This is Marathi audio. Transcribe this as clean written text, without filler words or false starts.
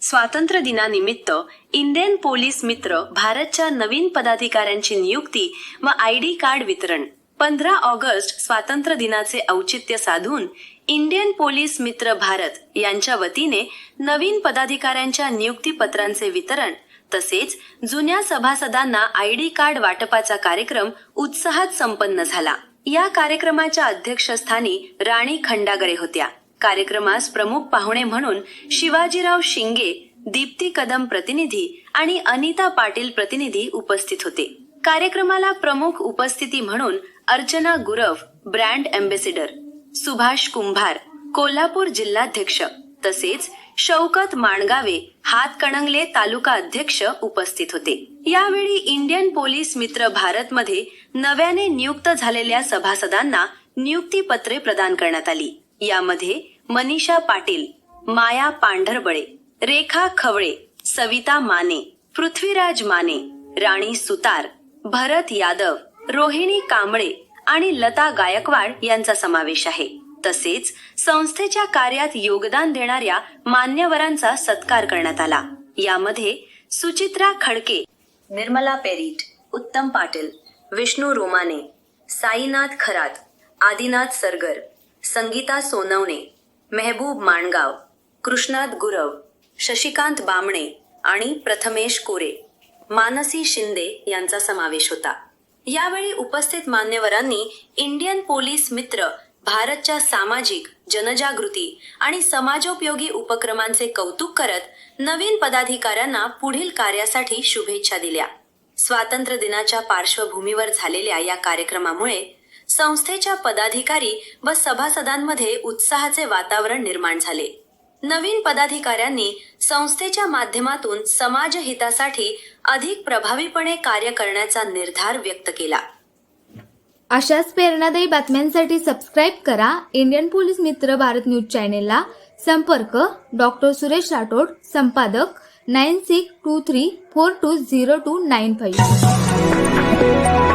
स्वातंत्र्य दिनानिमित्त इंडियन पोलीस मित्र भारतच्या नवीन पदाधिकाऱ्यांची नियुक्ती व ID कार्ड वितरण. 15 ऑगस्ट स्वातंत्र्य दिनाचे औचित्य साधून इंडियन पोलीस मित्र भारत यांच्या वतीने नवीन पदाधिकाऱ्यांच्या नियुक्तीपत्रांचे वितरण तसेच जुन्या सभासदांना ID कार्ड वाटपाचा कार्यक्रम उत्साहात संपन्न झाला. या कार्यक्रमाच्या अध्यक्षस्थानी राणी खंडागरे होत्या. कार्यक्रमास प्रमुख पाहुणे म्हणून शिवाजीराव शिंगे, दीप्ती कदम प्रतिनिधी आणि अनिता पाटील प्रतिनिधी उपस्थित होते. कार्यक्रमाला प्रमुख उपस्थिती म्हणून अर्चना गुरव, ब्रँड अँबॅसेडर, सुभाष कुंभार, कोल्हापूर जिल्हाध्यक्ष तसेच शौकत माणगावे, हातकणंगले तालुका अध्यक्ष उपस्थित होते. यावेळी इंडियन पोलीस मित्र भारत मध्ये नव्याने नियुक्त झालेल्या सभासदांना नियुक्तीपत्रे प्रदान करण्यात आली. यामध्ये मनीषा पाटील, माया पांढरबळे, रेखा खवळे, सविता माने, पृथ्वीराज माने, राणी सुतार, भरत यादव, रोहिणी कांबळे आणि लता गायकवाड यांचा समावेश आहे. तसेच संस्थेच्या कार्यात योगदान देणाऱ्या मान्यवरांचा सत्कार करण्यात आला. यामध्ये सुचित्रा खडके, निर्मला पेरीट, उत्तम पाटील, विष्णू रोमाने, साईनाथ खरात, आदिनाथ सरगर, संगीता सोनवणे, मेहबूब माणगाव, कृष्णात गुरव, शशिकांत बामणे आणि प्रथमेश कोरे, मानसी शिंदे यांचा समावेश होता. यावेळी उपस्थित मान्यवरांनी इंडियन पोलीस मित्र भारतच्या सामाजिक, जनजागृती आणि समाजोपयोगी उपक्रमांचे कौतुक करत नवीन पदाधिकाऱ्यांना पुढील कार्यासाठी शुभेच्छा दिल्या. स्वातंत्र्य दिनाच्या पार्श्वभूमीवर झालेल्या या कार्यक्रमामुळे संस्थेच्या पदाधिकारी व सभासदांमध्ये उत्साहाचे वातावरण निर्माण झाले. नवीन पदाधिकाऱ्यांनी संस्थेच्या माध्यमातून समाजहितासाठी अधिक प्रभावीपणे कार्य करण्याचा निर्धार व्यक्त केला. अशाच प्रेरणादायी बातम्यांसाठी सबस्क्राईब करा इंडियन पोलीस मित्र भारत न्यूज चॅनेलला. संपर्क डॉक्टर सुरेश राठोड, संपादक 9623420295.